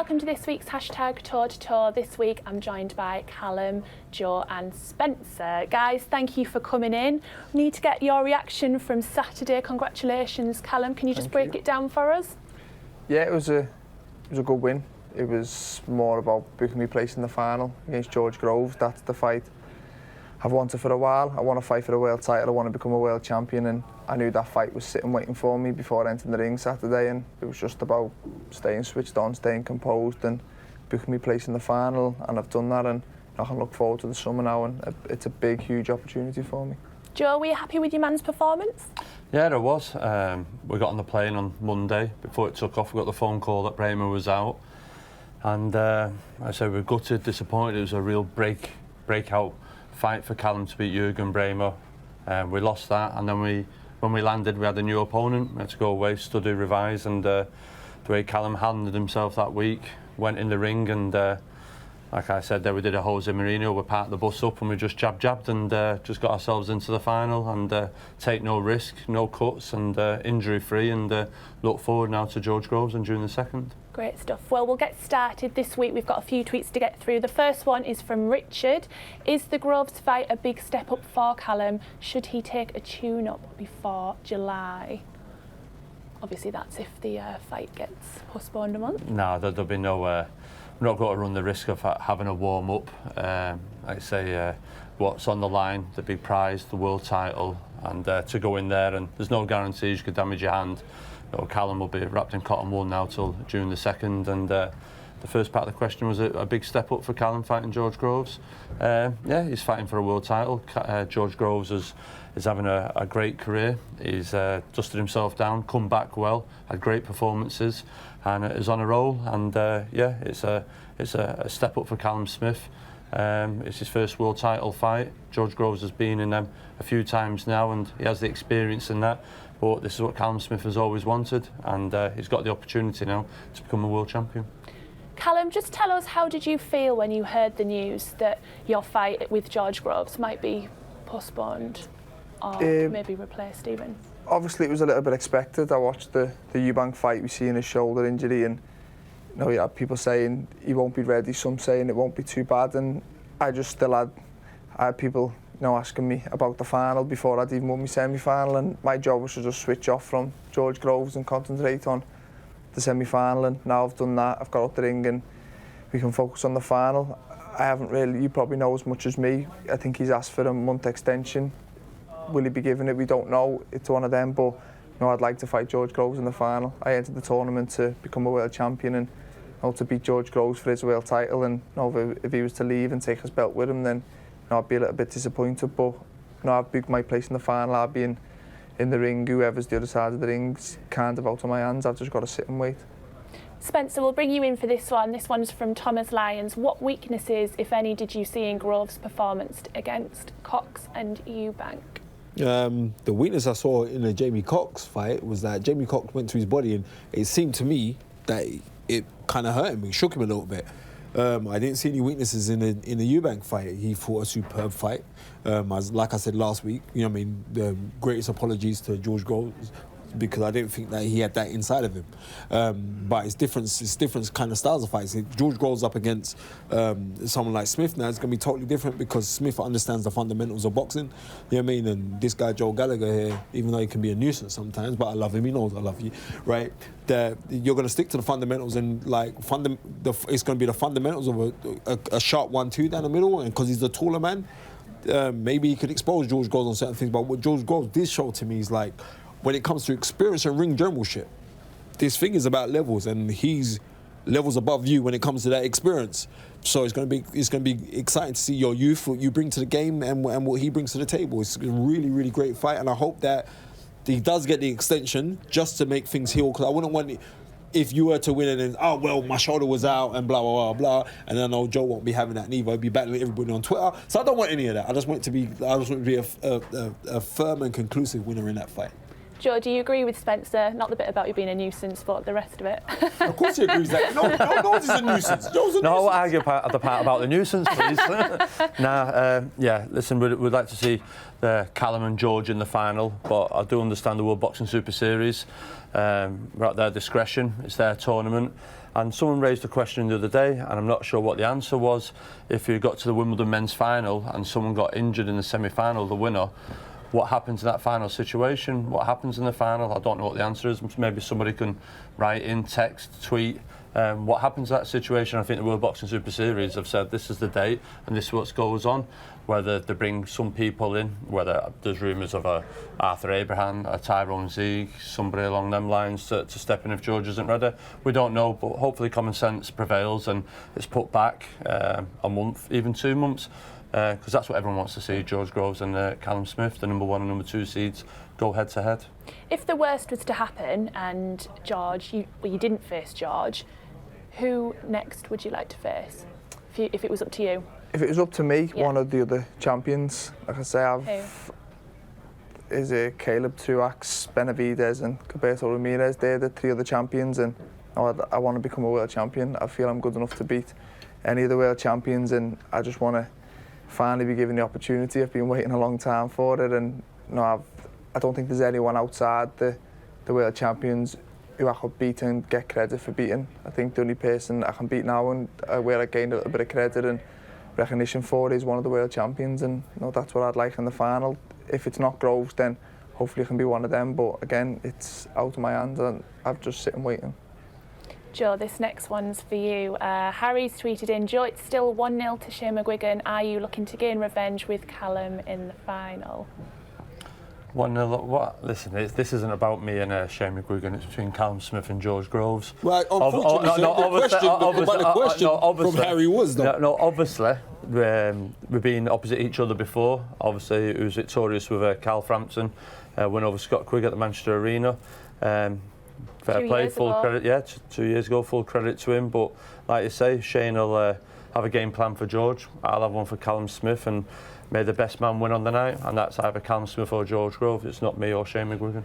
welcome to this week's hashtag Toe to Toe. This week I'm joined by Callum, Joe and Spencer. Guys, thank you for coming in. We need to get your reaction from Saturday. Congratulations, Callum. Can you just break it down for us? Yeah, it was a good win. It was more about booking me place in the final against George Groves. That's the fight I've wanted for a while. I want to fight for a world title. I want to become a world champion, and I knew that fight was sitting waiting for me before I entered the ring Saturday, and it was just about staying switched on, staying composed and booking me place in the final, and I've done that, and I can look forward to the summer now, and it's a big, huge opportunity for me. Joe, were you happy with your man's performance? Yeah, there was. We got on the plane on Monday. Before it took off, we got the phone call that Bramer was out, and I said we were gutted, disappointed. It was a real breakout fight for Callum to beat Jürgen Bramer. We lost that, and then when we landed, we had a new opponent. We had to go away, study, revise, and the way Callum handled himself that week, went in the ring, and like I said there, we did a Jose Mourinho. We parked the bus up and we just jabbed and just got ourselves into the final, and take no risk, no cuts, and injury free, and look forward now to George Groves on June the 2nd. Great stuff. Well, we'll get started this week. We've got a few tweets to get through. The first one is from Richard. Is the Groves fight a big step up for Callum? Should he take a tune-up before July? Obviously, that's if the fight gets postponed a month. No, there'll be no... we're not going to run the risk of having a warm-up. Like I say, what's on the line, the big prize, the world title, and to go in there, and there's no guarantees you could damage your hand. Callum will be wrapped in cotton wool now till June the 2nd, and the first part of the question was a big step up for Callum fighting George Groves. Yeah, he's fighting for a world title. George Groves is having a great career. He's dusted himself down, come back well, had great performances, and is on a roll. And yeah, it's a step up for Callum Smith. It's his first world title fight. George Groves has been in them a few times now, and he has the experience in that. But this is what Callum Smith has always wanted, and he's got the opportunity now to become a world champion. Callum, just tell us, how did you feel when you heard the news that your fight with George Groves might be postponed or maybe replaced even? Obviously, it was a little bit expected. I watched the Eubank fight. We seen his shoulder injury, and you had people saying he won't be ready, some saying it won't be too bad, and I had people asking me about the final before I'd even won my semi-final, and my job was to just switch off from George Groves and concentrate on the semi-final, and now I've done that, I've got up the ring and we can focus on the final. I haven't really, you probably know as much as me, I think he's asked for a month extension. Will he be given it? We don't know, it's one of them, but I'd like to fight George Groves in the final. I entered the tournament to become a world champion, and to beat George Groves for his world title, and if he was to leave and take his belt with him, then I'd be a little bit disappointed, but I've booked my place in the final. I'll be in the ring. Whoever's the other side of the ring's kind of out of my hands. I've just got to sit and wait. Spencer, we'll bring you in for this one. This one's from Thomas Lyons. What weaknesses, if any, did you see in Groves' performance against Cox and Eubank? The weakness I saw in the Jamie Cox fight was that Jamie Cox went to his body, and it seemed to me that it kind of hurt him. It shook him a little bit. I didn't see any weaknesses in the Eubank fight. He fought a superb fight. Like I said last week, the greatest apologies to George Groves, because I didn't think that he had that inside of him. But it's different kind of styles of fights. If George Groves up against someone like Smith now, it's going to be totally different, because Smith understands the fundamentals of boxing. You know what I mean? And this guy, Joe Gallagher here, even though he can be a nuisance sometimes, but I love him, he knows I love you, right? You're going to stick to the fundamentals, and it's going to be the fundamentals of a sharp 1-2 down the middle, and because he's the taller man, maybe he could expose George Groves on certain things. But what George Groves did show to me is, like, when it comes to experience and ring generalship, this thing is about levels, and he's levels above you when it comes to that experience. So it's going to be exciting to see your youth, what you bring to the game, and what he brings to the table. It's a really, really great fight, and I hope that he does get the extension just to make things heal, because I wouldn't want it if you were to win and then, oh, well, my shoulder was out and blah, blah, blah, blah, and then Joe won't be having that neither. He'll be battling everybody on Twitter. So I don't want any of that. I just want it to be a firm and conclusive winner in that fight. Joe, do you agree with Spencer? Not the bit about you being a nuisance, but the rest of it. Of course he agrees that. No, he's a nuisance. Joe's a No, nuisance. argue the part about the nuisance, please. Yeah, listen, we'd like to see Callum and George in the final, but I do understand the World Boxing Super Series. We're at their discretion. It's their tournament. And someone raised a question the other day, and I'm not sure what the answer was. If you got to the Wimbledon men's final and someone got injured in the semi-final, the winner, what happens in that final situation? What happens in the final? I don't know what the answer is. Maybe somebody can write in, text, tweet. What happens in that situation? I think the World Boxing Super Series have said this is the date and this is what goes on. Whether they bring some people in, whether there's rumours of a Arthur Abraham, a Tyrone Zeig, somebody along them lines to step in if George isn't ready. We don't know, but hopefully common sense prevails and it's put back a month, even 2 months, because that's what everyone wants to see. George Groves and Callum Smith, the number 1 and number 2 seeds, go head to head. If the worst was to happen and George, you didn't face George, who next would you like to face? If it was up to you? If it was up to me, Yeah. one of the other champions, like I say, is Caleb Truax, Benavidez and Gilberto Ramirez. They're the 3 other champions, and I want to become a world champion. I feel I'm good enough to beat any of the world champions, and I just want to finally be given the opportunity. I've been waiting a long time for it, and I don't think there's anyone outside the world champions who I could beat and get credit for beating. I think the only person I can beat now and where I gained a little bit of credit and recognition for is one of the world champions, and that's what I'd like in the final. If it's not Groves, then hopefully it can be one of them, but again, it's out of my hands and I've just sitting waiting. Joe, this next one's for you. Harry's tweeted in, Joe, it's still 1-0 to Shane McGuigan. Are you looking to gain revenge with Callum in the final? 1-0, what? Listen, this isn't about me and Shane McGuigan. It's between Callum Smith and George Groves. Right, unfortunately, the question from Harry was, though. No, obviously, we've been opposite each other before. Obviously, he was victorious with Cal Frampton, won over Scott Quigg at the Manchester Arena. Fair play, full credit. Yeah, 2 years ago, full credit to him. But like you say, Shane will have a game plan for George. I'll have one for Callum Smith, and may the best man win on the night, and that's either Callum Smith or George Grove. It's not me or Shane McGuigan.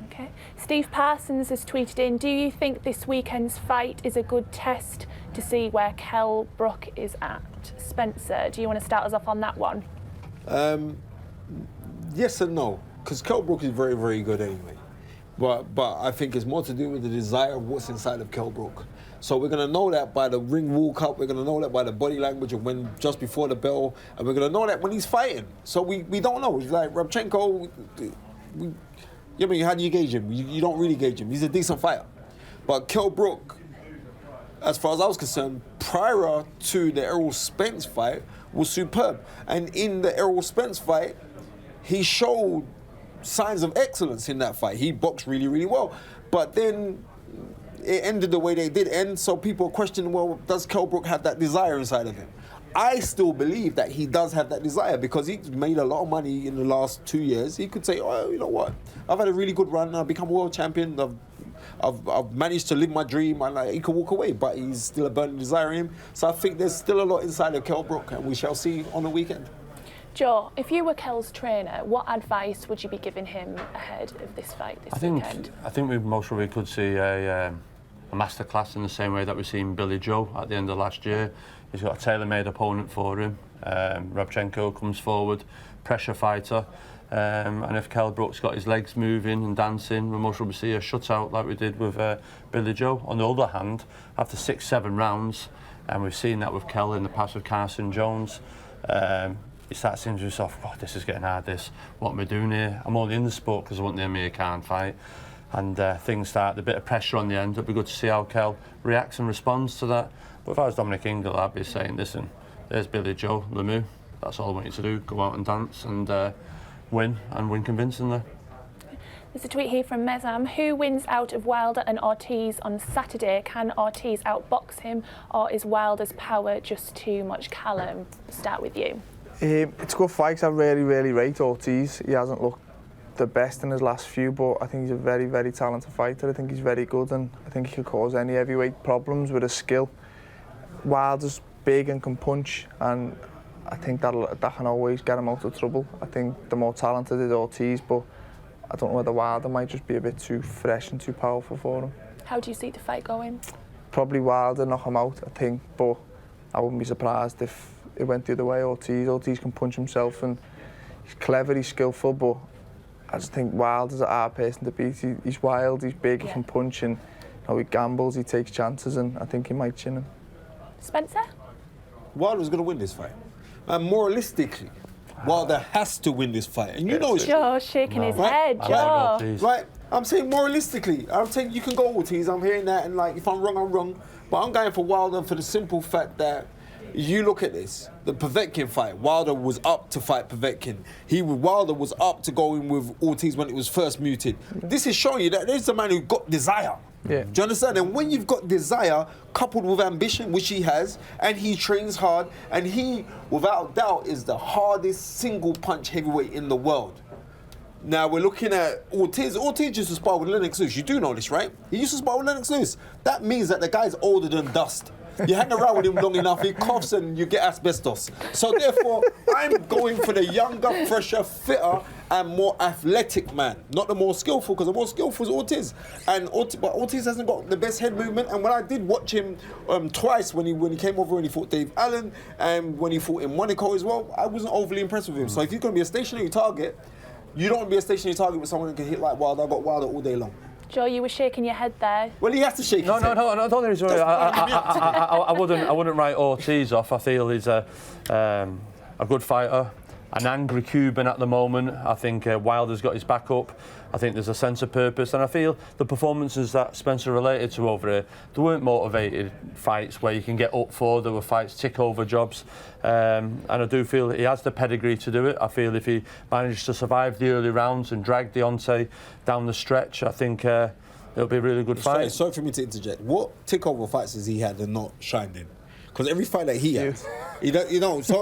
Okay. Steve Parsons has tweeted in, do you think this weekend's fight is a good test to see where Brook is at? Spencer, do you want to start us off on that one? Yes and no, because Brook is very, very good anyway. But I think it's more to do with the desire of what's inside of Brook. So we're going to know that by the ring walk up, we're going to know that by the body language of when just before the bell, and we're going to know that when he's fighting. So we don't know. It's like Rabchenko, how do you gauge him? You don't really gauge him. He's a decent fighter. But Brook, as far as I was concerned, prior to the Errol Spence fight, was superb. And in the Errol Spence fight, he showed signs of excellence in that fight. He boxed really, really well. But then it ended the way they did end, so people question, well, does Brook have that desire inside of him? I still believe that he does have that desire because he's made a lot of money in the last 2 years. He could say, oh, you know what? I've had a really good run. I've become a world champion. I've managed to live my dream, and he could walk away, but he's still a burning desire in him. So I think there's still a lot inside of Brook, and we shall see on the weekend. Joe, if you were Kel's trainer, what advice would you be giving him ahead of this fight this weekend? I think we most probably could see a masterclass in the same way that we've seen Billy Joe at the end of last year. He's got a tailor-made opponent for him. Rabchenko comes forward, pressure fighter. And if Brook's got his legs moving and dancing, we'll most probably see a shutout like we did with Billy Joe. On the other hand, after 6-7 rounds, and we've seen that with Kel in the past with Carson Jones, you start saying to yourself, God, this is getting hard, what am I doing here? I'm only in the sport because I want the Amir Khan fight. And things start, a bit of pressure on the end. It'll be good to see how Kel reacts and responds to that. But if I was Dominic Ingle, I'd be saying, listen, there's Billy Joe, Lemieux. That's all I want you to do. Go out and dance and win convincingly. There's a tweet here from Mezam. Who wins out of Wilder and Ortiz on Saturday? Can Ortiz outbox him, or is Wilder's power just too much? Callum, start with you. It's a good fight. I really, really rate Ortiz. He hasn't looked the best in his last few, but I think he's a very, very talented fighter. I think he's very good, and I think he could cause any heavyweight problems with his skill. Wilder's big and can punch, and I think that can always get him out of trouble. I think the more talented is Ortiz, but I don't know whether Wilder might just be a bit too fresh and too powerful for him. How do you see the fight going? Probably Wilder knock him out, I think, but I wouldn't be surprised if it went the other way. Ortiz can punch himself and he's clever, he's skillful, but I just think Wilder's a hard person to beat. He's wild, he's big, he can punch, and he gambles, he takes chances, and I think he might chin him. Spencer? Wilder's going to win this fight. And moralistically, Wilder has to win this fight. And you know it's... Joe's shaking his head, Joe. Right, I'm saying moralistically, I'm saying you can go Ortiz, I'm hearing that, and like, if I'm wrong, I'm wrong. But I'm going for Wilder for the simple fact that you look at this, the Povetkin fight, Wilder was up to fight Povetkin. Wilder was up to go in with Ortiz when it was first muted. This is showing you that there's a man who got desire. Yeah. Do you understand? And when you've got desire coupled with ambition, which he has, and he trains hard, and he, without doubt, is the hardest single punch heavyweight in the world. Now we're looking at Ortiz. Ortiz used to spar with Lennox Lewis. You do know this, right? He used to spar with Lennox Lewis. That means that the guy's older than dust. You hang around with him long enough, he coughs and you get asbestos. So therefore, I'm going for the younger, fresher, fitter, and more athletic man. Not the more skillful, because the more skillful is Ortiz. But Ortiz hasn't got the best head movement. And when I did watch him twice, when he came over and he fought Dave Allen, and when he fought in Monaco as well, I wasn't overly impressed with him. So if you're going to be a stationary target, you don't want to be a stationary target with someone who can hit like Wilder. I got Wilder all day long. Joe, you were shaking your head there. Well, he has to shake his head. No, I don't think he's right. I wouldn't write Ortiz off. I feel he's a good fighter, an angry Cuban at the moment. I think Wilder's got his back up. I think there's a sense of purpose, and I feel the performances that Spencer related to over here, they weren't motivated fights where you can get up for. There were fights, tick-over jobs, and I do feel he has the pedigree to do it. I feel if he managed to survive the early rounds and drag Deontay down the stretch, I think it'll be a really good fight. Sorry for me to interject. What tick-over fights has he had and not shined in? Because every fight that he had, so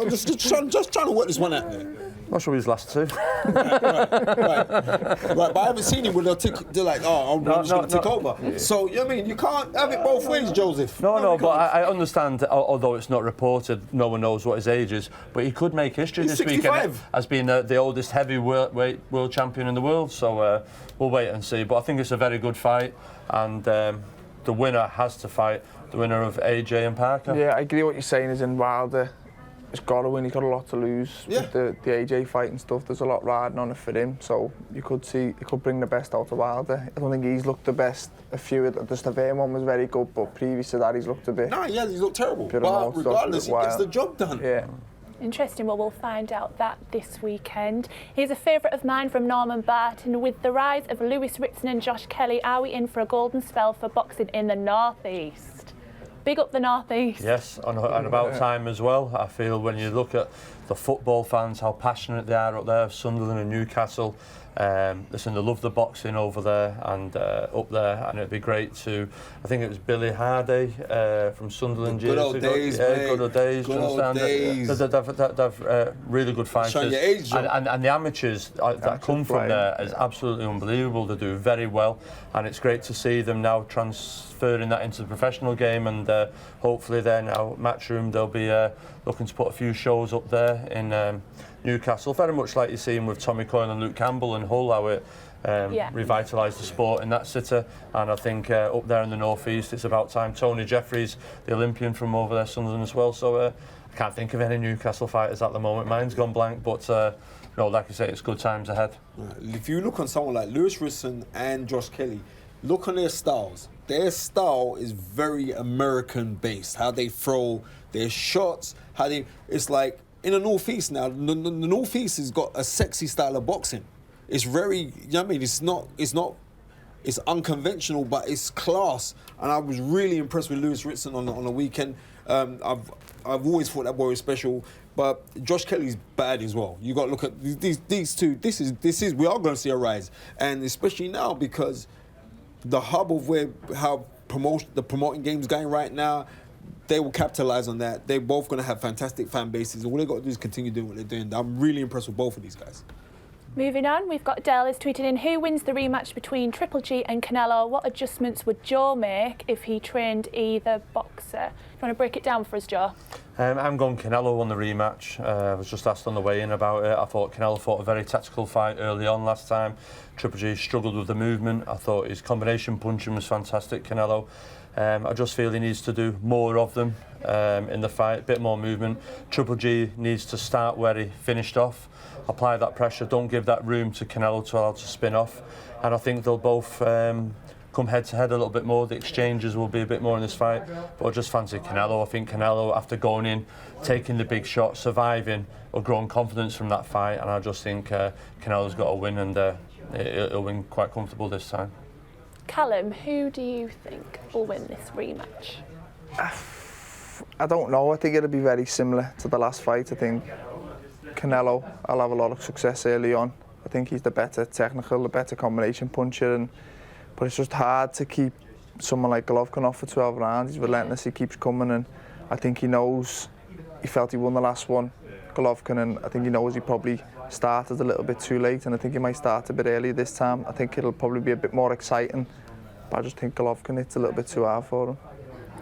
I'm just trying to work this one out there. Not sure his last two. Right. But I haven't seen him with they're like, I'm just going to tick over. Yeah. So, you know what I mean? You can't have it both ways, Joseph. No, but I understand, although it's not reported, no one knows what his age is, but he could make history this weekend as being the oldest heavyweight world champion in the world. So we'll wait and see. But I think it's a very good fight, and the winner has to fight the winner of AJ and Parker. Yeah, I agree what you're saying is in Wilder. He's got to win, he's got a lot to lose with the AJ fight and stuff. There's a lot riding on it for him, so you could see he could bring the best out of Wilder. I don't think he's looked the best. The Stavern one was very good, but previous to that he's looked a bit... No, he's looked terrible. But regardless, he gets the job done. Yeah. Interesting. Well, we'll find out that this weekend. Here's a favourite of mine from Norman Barton. With the rise of Lewis Ritson and Josh Kelly, are we in for a golden spell for boxing in the North East? Big up the North East. Yes, and about time as well. I feel when you look at the football fans, how passionate they are up there, Sunderland and Newcastle. Listen, they love the boxing over there and up there, and it'd be great to. I think it was Billy Hardy from Sunderland good old days, mate. Good old days. Good old days. They've really good fighters, your age, and the amateurs that come from there is absolutely unbelievable. They do very well, and it's great to see them now transferring that into the professional game, and hopefully then now Matchroom they'll be looking to put a few shows up there in Newcastle, very much like you're seeing with Tommy Coyle and Luke Campbell and Hull, how it revitalised the sport in that city. And I think up there in the North East, it's about time. Tony Jeffries, the Olympian from over there, Sunderland as well. So I can't think of any Newcastle fighters at the moment. Mine's gone blank, but no, like I say, it's good times ahead. If you look on someone like Lewis Ritson and Josh Kelly, look on their styles. Their style is very American-based. How they throw their shots, it's like in the North East now. The North East has got a sexy style of boxing. It's very, you know what I mean? It's unconventional, but it's class. And I was really impressed with Lewis Ritson on the weekend. I've always thought that boy was special. But Josh Kelly's bad as well. You got to look at these two. This is we are going to see a rise, and especially now because the hub of how the promoting game's going right now, they will capitalise on that. They're both going to have fantastic fan bases. All they got to do is continue doing what they're doing. I'm really impressed with both of these guys. Moving on, we've got Dell is tweeting in, who wins the rematch between Triple G and Canelo? What adjustments would Joe make if he trained either boxer? Do you want to break it down for us, Joe? I'm going Canelo on the rematch. I was just asked on the way in about it. I thought Canelo fought a very tactical fight early on last time. Triple G struggled with the movement. I thought his combination punching was fantastic, Canelo. I just feel he needs to do more of them in the fight, a bit more movement. Triple G needs to start where he finished off, apply that pressure, don't give that room to Canelo to allow to spin off. And I think they'll both come head to head a little bit more. The exchanges will be a bit more in this fight, but I just fancy Canelo. I think Canelo, after going in, taking the big shot, surviving, will grow in confidence from that fight, and I just think Canelo's got to win, and he'll win quite comfortable this time. Callum, who do you think will win this rematch? I don't know. I think it'll be very similar to the last fight. I think Canelo, I'll have a lot of success early on. I think he's the better technical, the better combination puncher, but it's just hard to keep someone like Golovkin off for 12 rounds. He's relentless, he keeps coming, and I think he knows, he felt he won the last one, Golovkin, and I think he knows he probably started a little bit too late, and I think he might start a bit early this time. I think it'll probably be a bit more exciting, but I just think Golovkin, it's a little bit too hard for him.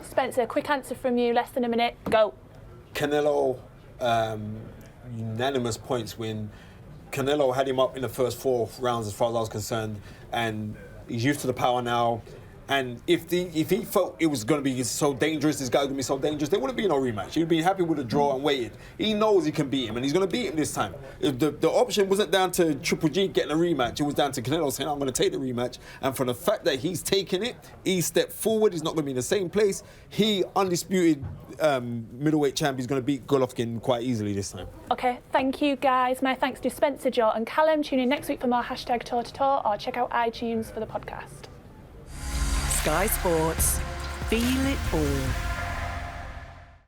Spencer, quick answer from you, less than a minute, go. Canelo, unanimous points win. Canelo had him up in the first 4 rounds as far as I was concerned, and he's used to the power now. And if he felt it was going to be so dangerous, this guy was going to be so dangerous, there wouldn't be no rematch. He'd be happy with a draw and waited. He knows he can beat him, and he's going to beat him this time. The option wasn't down to Triple G getting a rematch. It was down to Canelo saying, I'm going to take the rematch. And for the fact that he's taken it, he stepped forward. He's not going to be in the same place. He, undisputed middleweight champ, is going to beat Golovkin quite easily this time. Okay, thank you guys. My thanks to Spencer, Joe and Callum. Tune in next week for more #toe-to-toe, or check out iTunes for the podcast. Sky Sports. Feel it all.